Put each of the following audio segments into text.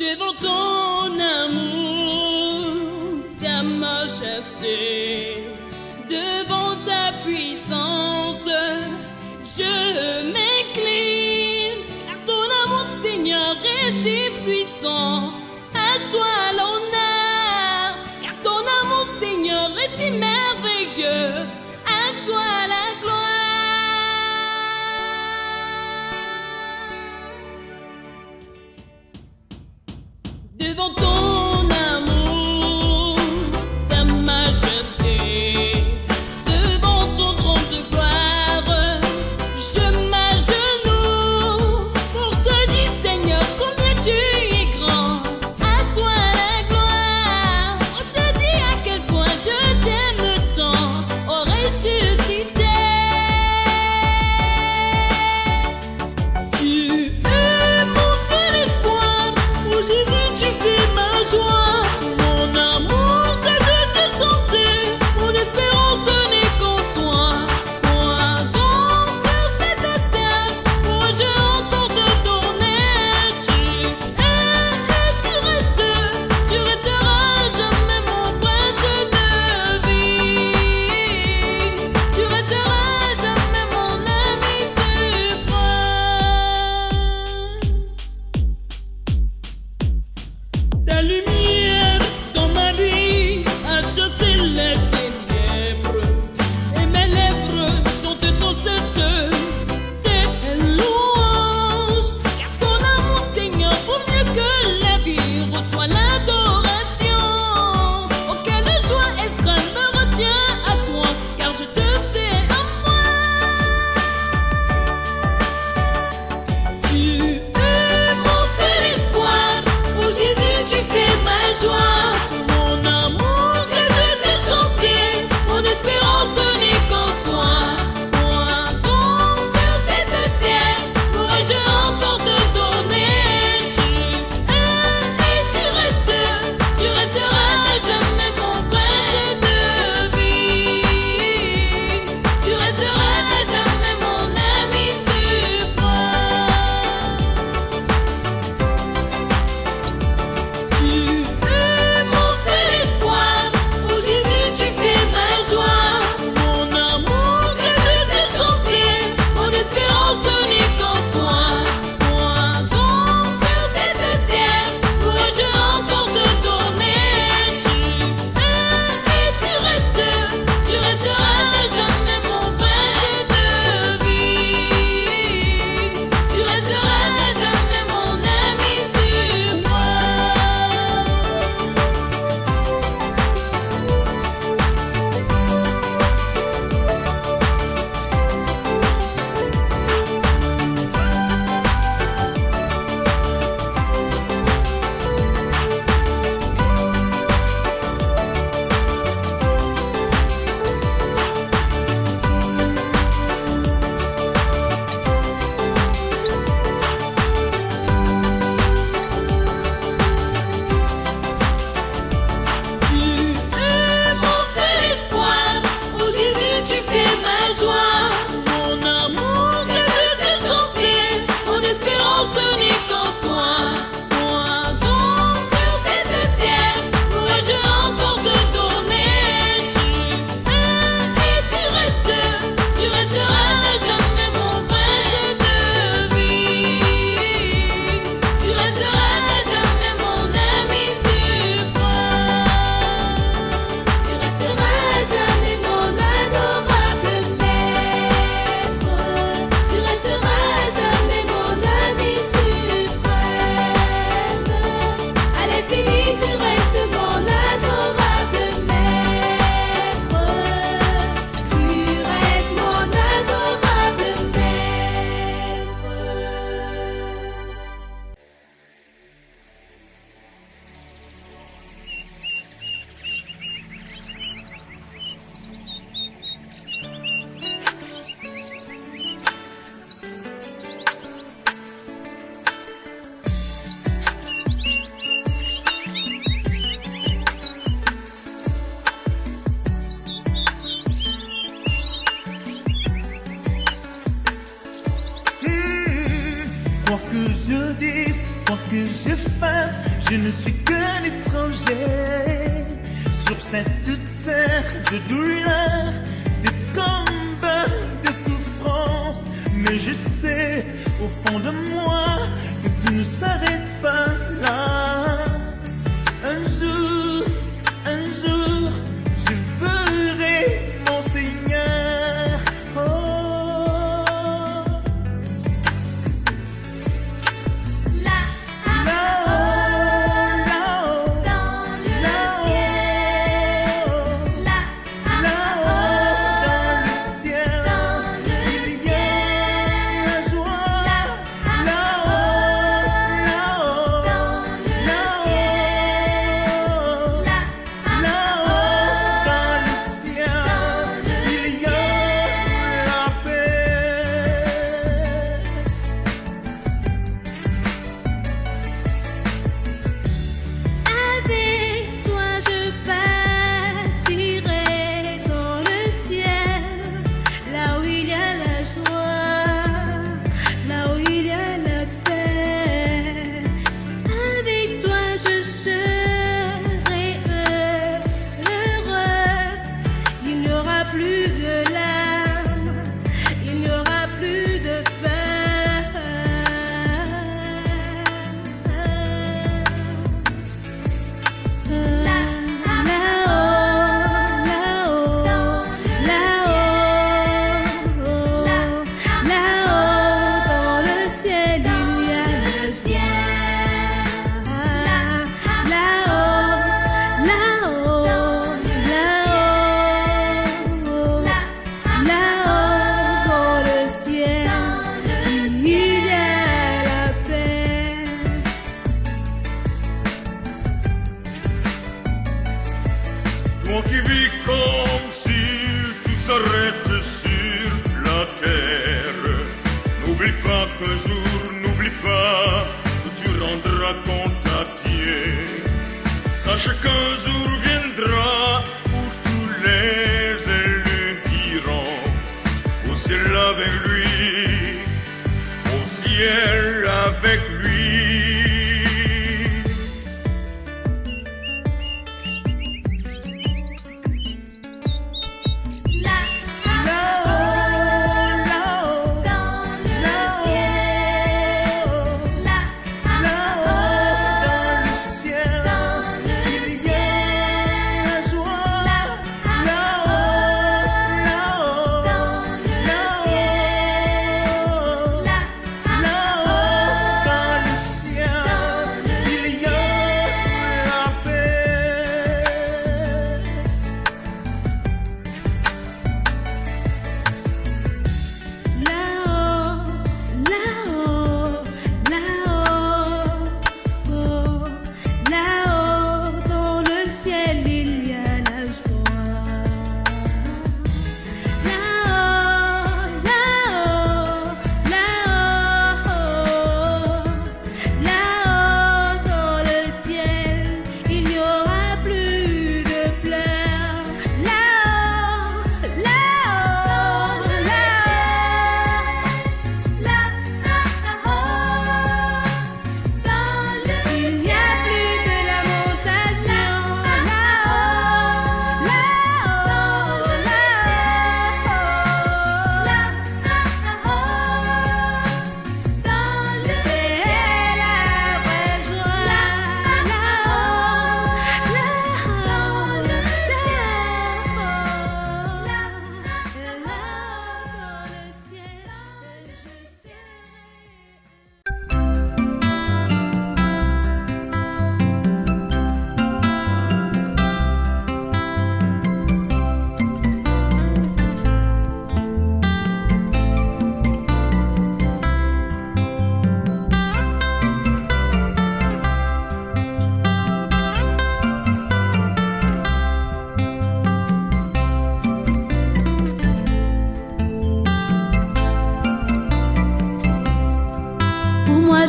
devant ton amour, ta majesté, devant ta puissance, je m'incline, car ton amour, Seigneur, est si puissant. À toi l'honneur, car ton amour, Seigneur, est si merveilleux. À toi la gloire. Devant ton amour, ta majesté, devant ton trône de gloire, je m'agenouille pour te dire, Seigneur, combien tu es grand. À toi la gloire, pour te dire à quel point je t'aime tant. Oh, ressuscité, tu es mon seul espoir. Oh Jésus, tu fais ma je dise, quoi que je fasse, je ne suis qu'un étranger sur cette terre de douleur, de combat, de souffrance. Mais je sais au fond de moi que tout ne s'arrête pas là. Un jour, je verrai mon Seigneur. Oh. Toi qui vis comme si tout s'arrête sur la terre, n'oublie pas qu'un jour, n'oublie pas que tu rendras compte à Dieu. Sache qu'un jour viendra où tous les élus iront au ciel avec lui, au ciel avec lui.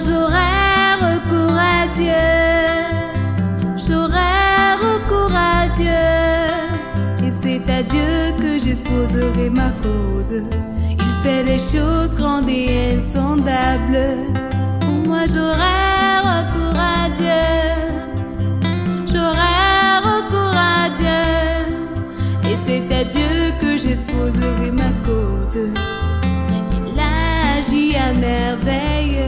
J'aurai recours à Dieu, j'aurai recours à Dieu, et c'est à Dieu que j'exposerai ma cause. Il fait des choses grandes et insondables. Pour moi c'est à Dieu que j'exposerai ma cause. Il agit à merveille.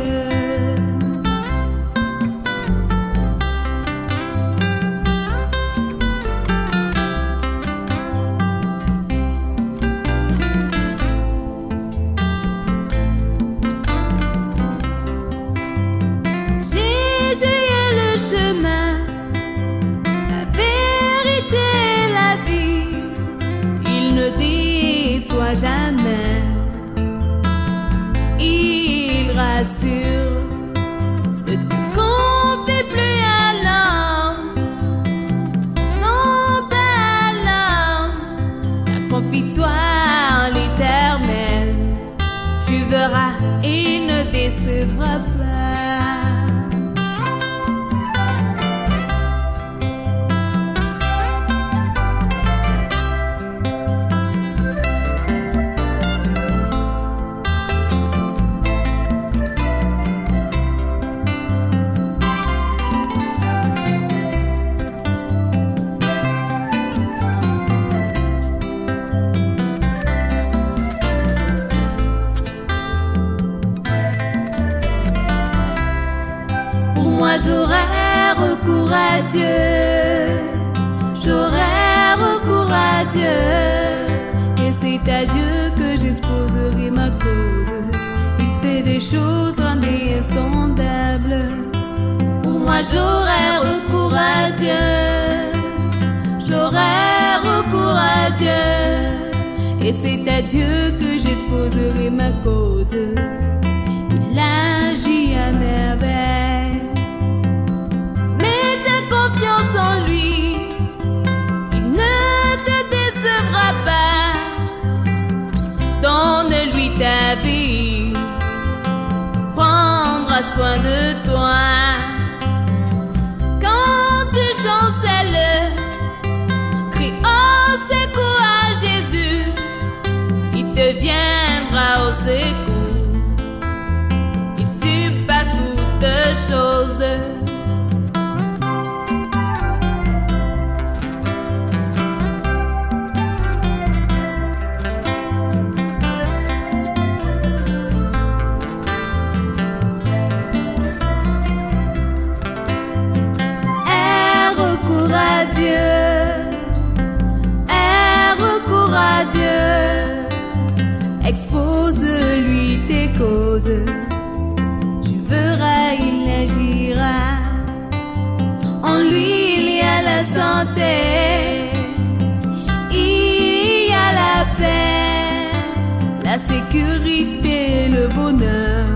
Chemin, la vérité, la vie, il ne déçoit jamais, il rassure, ne te confie plus à l'homme, non pas à l'homme, confie-toi à l'Éternel, tu verras, il ne décevra pas. J'aurai recours à Dieu, j'aurai recours à Dieu, et c'est à Dieu que j'exposerai ma cause. Il fait des choses insondables. Pour moi j'aurai recours à Dieu, j'aurai recours à Dieu, et c'est à Dieu que j'exposerai ma cause. Il agit à merveille. Confiance en lui, il ne te décevra pas. Donne-lui ta vie, prendra soin de toi. Quand tu chancelles, crie au secours à Jésus, il te viendra au secours. Il surpasse toutes choses. Dieu, aie recours à Dieu, expose-lui tes causes, tu verras, il agira. En lui il y a la santé, il y a la paix, la sécurité, le bonheur,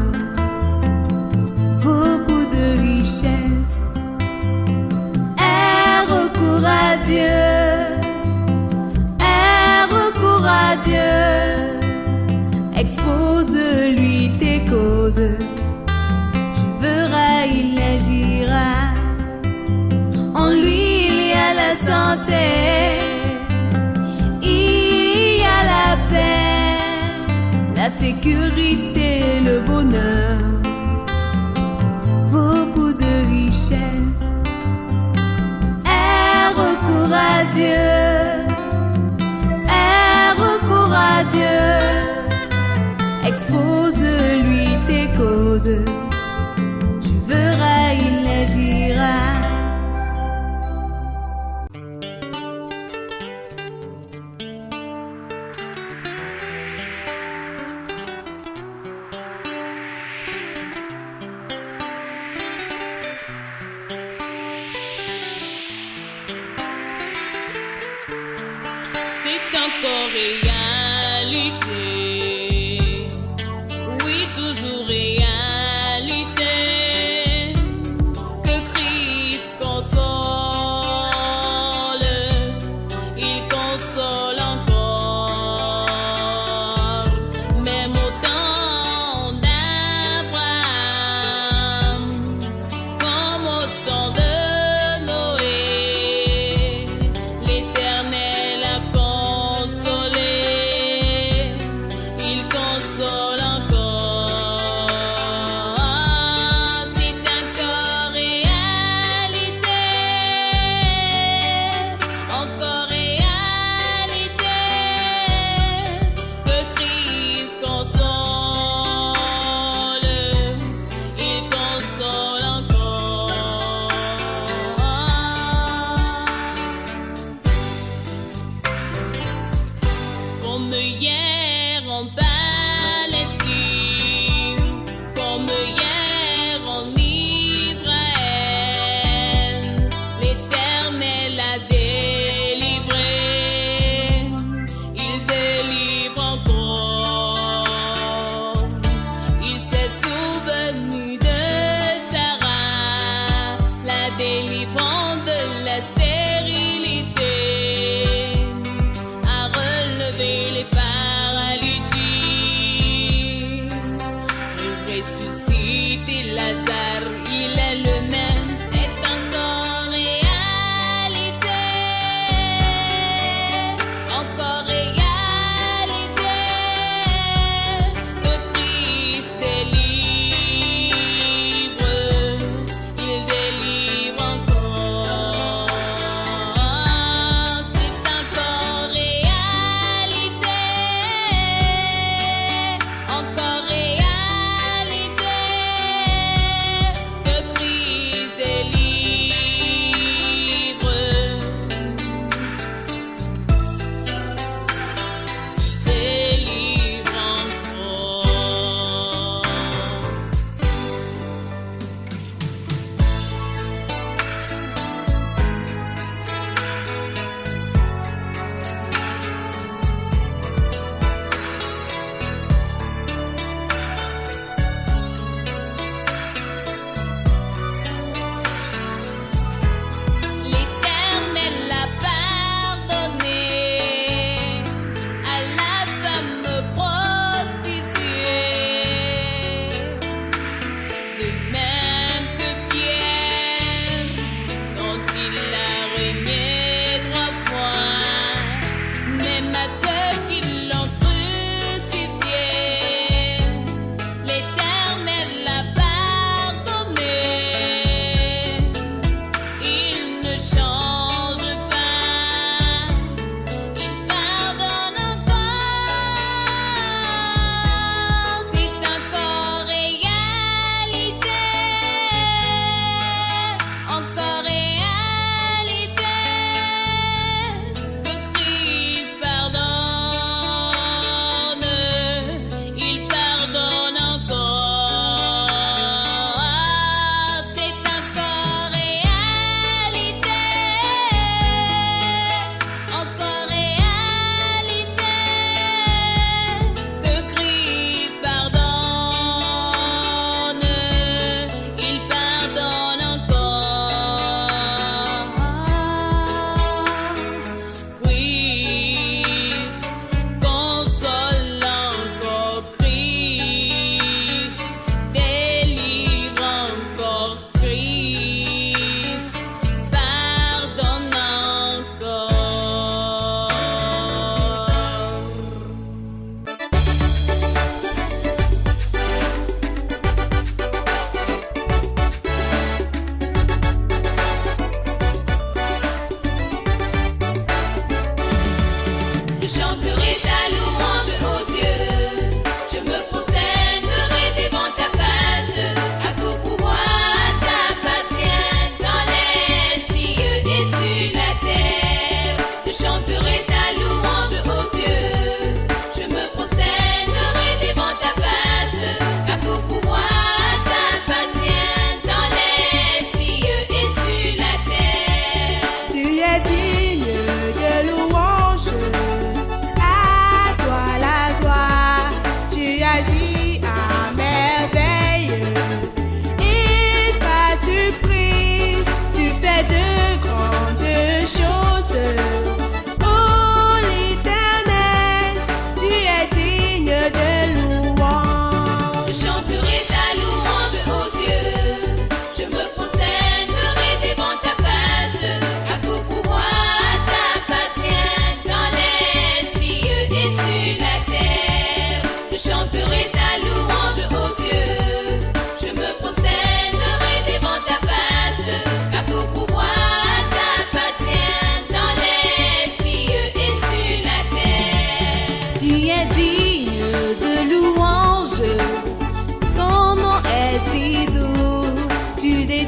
beaucoup de richesses. Recours à Dieu, aie recours à Dieu, expose-lui tes causes, tu verras, il agira. En lui il y a la santé, il y a la paix, la sécurité, le bonheur, beaucoup de richesses. Recours à Dieu, aie recours à Dieu, expose-lui tes causes, tu verras, il agira. C'est encore réalité, oui toujours réalité, que Christ console, il console encore, même au temps d'Abraham, comme au temps de Noé, l'Éternel a consolé.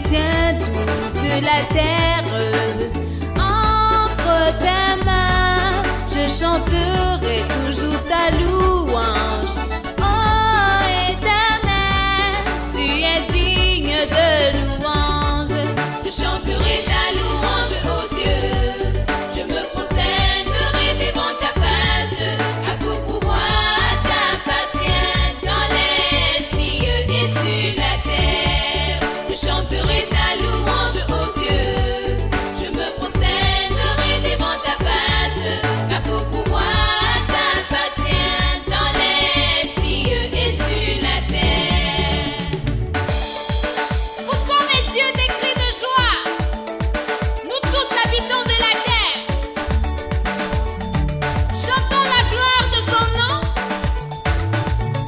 tiens toute la terre entre tes mains. Je chanterai toujours ta louange. Oh Éternel, tu es digne de louange. Je chanterai ta louange, oh Dieu. Je me prosternerai devant ta face. À tout pouvoir t'appartient dans les cieux et sur la terre. Je chanterai ta louange, oh Dieu. Je me prosternerai devant ta face. À tout pouvoir t'appartient dans les cieux et sur la terre. Où sont les dieux des cris de joie? Nous tous habitants de la terre, chantons la gloire de son nom,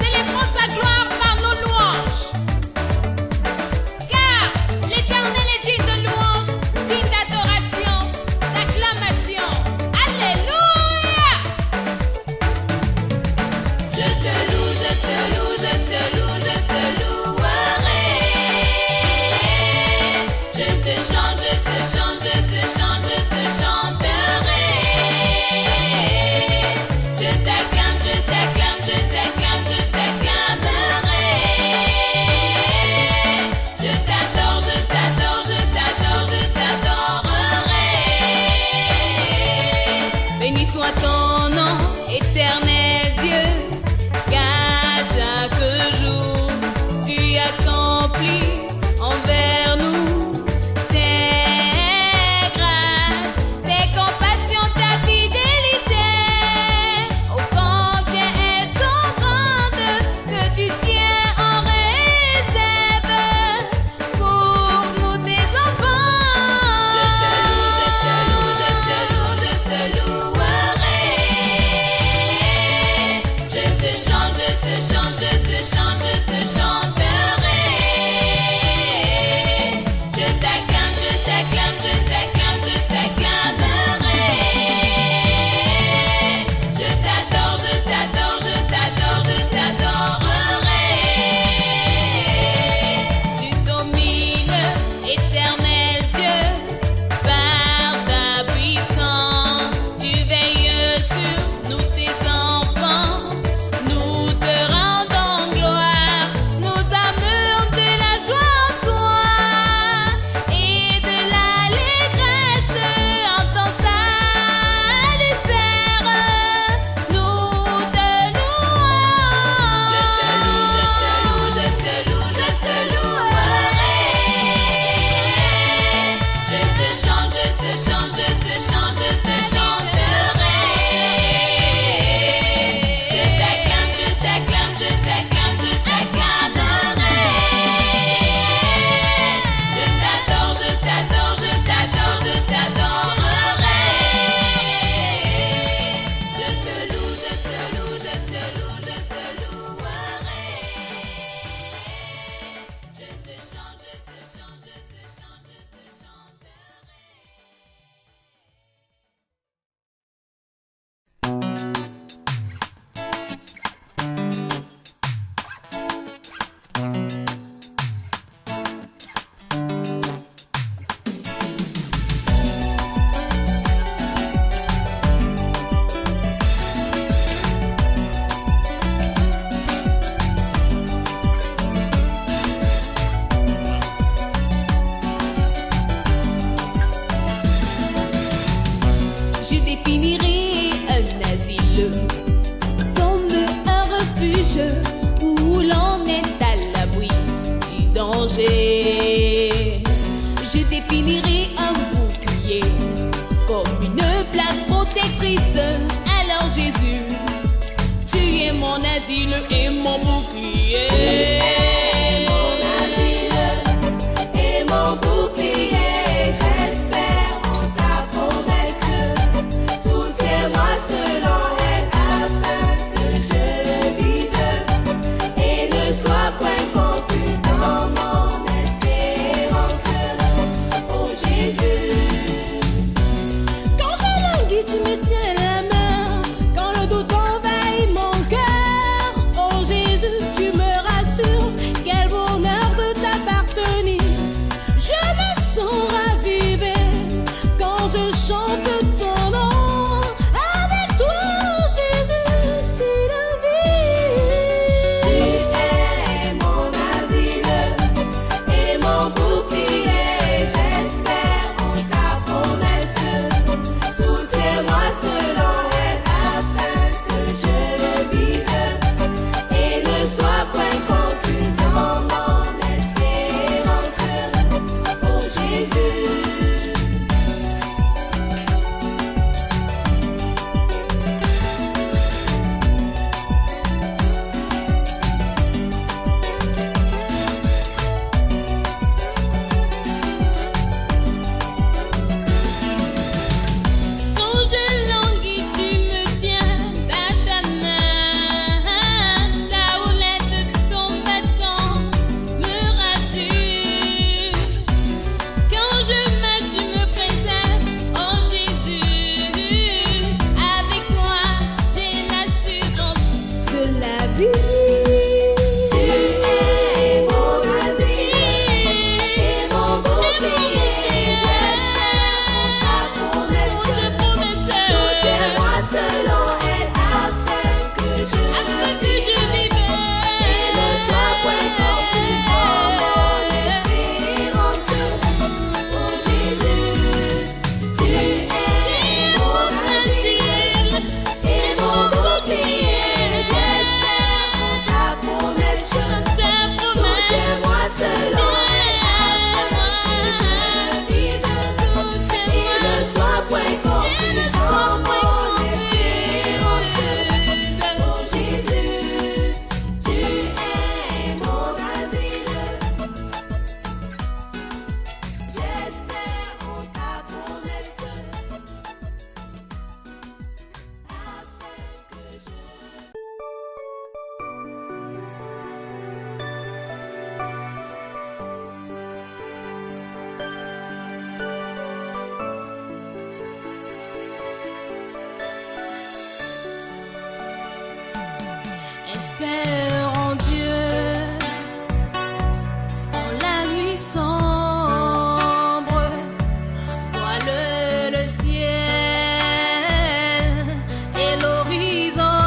célébrons sa gloire par nos louanges. Car l'Éternel est digne de louange, digne d'adoration, d'acclamation. Alléluia! Je te loue, je te loue, je te loue, je te louerai. Je te chante, je te chante, je te chante, je te chanterai. Je t'acclame, je t'acclame, je t'acclame, je t'acclamerai. Je t'adore, je t'adore, je t'adore, je t'adorerai. Béni soit ton nom, éternel Dieu, car chaque jour tu accomplis envers nous tes grâces, tes compassions, ta fidélité. Ô combien elles sont grandes que tu tiens en réserve pour nous tes enfants. Je te loue, je te loue, je te loue, je te louerai. Je te chante, je te chante, je te chante, je te chanterai. Je t'acclame, je t'acclame, je t'acclame, je t'acclamerai. Je t'adore, je t'adore, je t'adore, je t'adorerai. Tu domines, éternel Dieu, par ta puissance. Tu veilles sur nous, tes enfants. Nous te rendons gloire. Nous amourons de la joie en toi et de l'allégresse en ton salut, Père. Nous te louons. Je te loue, je te loue, je te loue, je te louerai. Je te chante, je te chante, je te chante, je te chanterai. Je t'acclame, je t'acclame, je t'acclame, je t'acclamerai. Je t'adore, je t'adore, je t'adore, je t'adorerai. Je te loue, je te loue, je te loue, je te louerai. Je te chante, je te chante, je te chante, je te chanterai. Je définirai un asile comme un refuge où l'on est à l'abri du danger. Je définirai un bouclier comme une plaque protectrice. Alors Jésus, tu es mon asile et mon bouclier. Mon asile et mon bouclier, j'espère en ta promesse. Soutiens-moi selon elle afin que je vive et ne sois point confuse dans mon espérance. Oh Jésus, Quand je languis, tu me tiens la main. Quand le doute envahit mon cœur, oh Jésus, tu me rassures Quand je languis, tu me tiens dans ta main. La houlette de ton bâton me rassure. Quand je marche, tu me préserves, oh Jésus. Avec toi, j'ai l'assurance de la vie. Tu es mon asile et mon bouclier. J'espère en ta promesse. Soutiens-moi selon elle afin que je vive. Et ne sois point confuse dans mon espérance. Oh Jésus, tu es mon asile et mon bouclier. J'espère en ta promesse. Soutiens-moi selon elle afin que je vive. Et ne sois point confuse dans mon espérance. Oh Jésus, tu es mon asile. J'espère en ta promesse. Afin que je Espère en Dieu, en la nuit sombre, voile le ciel et l'horizon.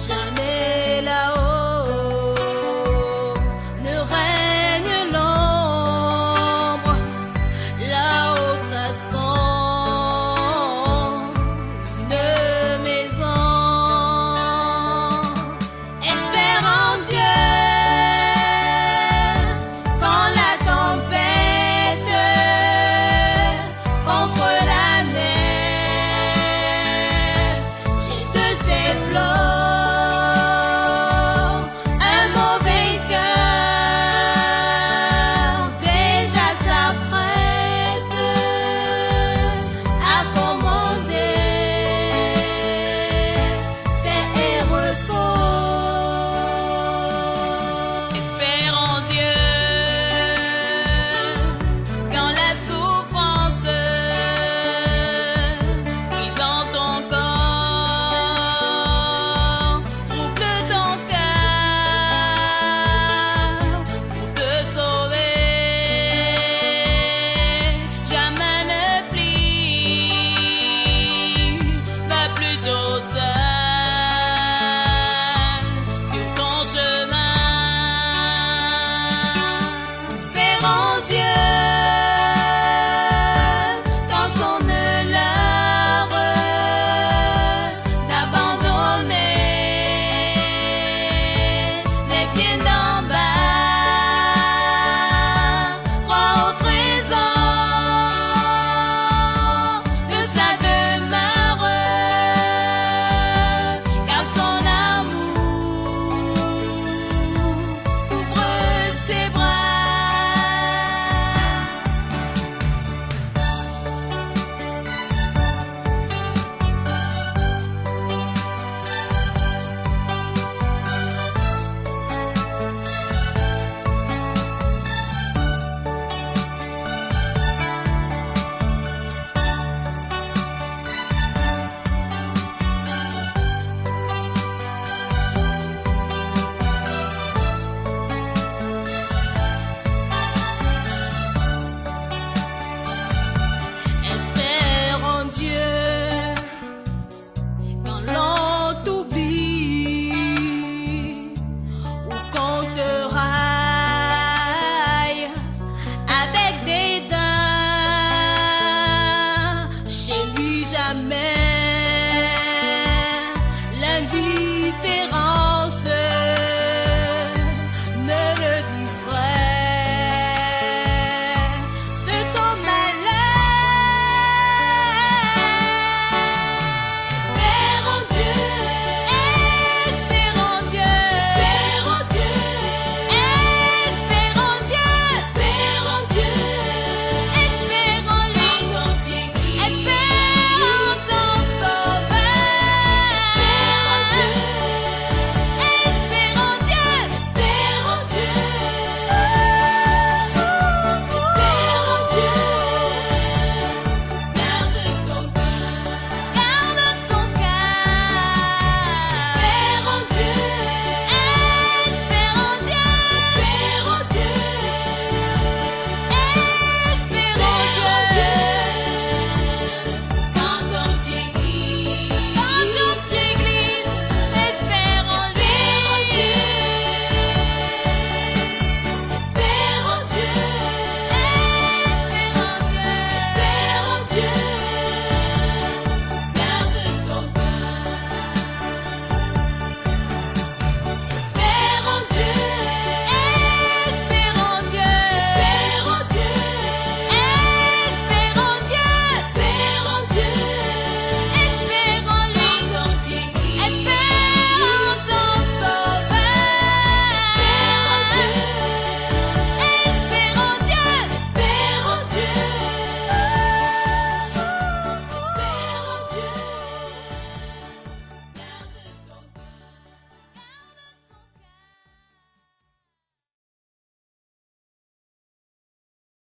Jamais là-haut ne règne l'ombre, là-haut t'attend une maison. Espère en Dieu quand la tempête contre la mer jette ses flots. Un mauvais cœur déjà s'apprête à commander paix et repos. Espère en Dieu quand la souffrance brisant ton corps trouble ton cœur pour te sauver. Jamais ne plie, va plutôt seul sur ton chemin. Espère en Dieu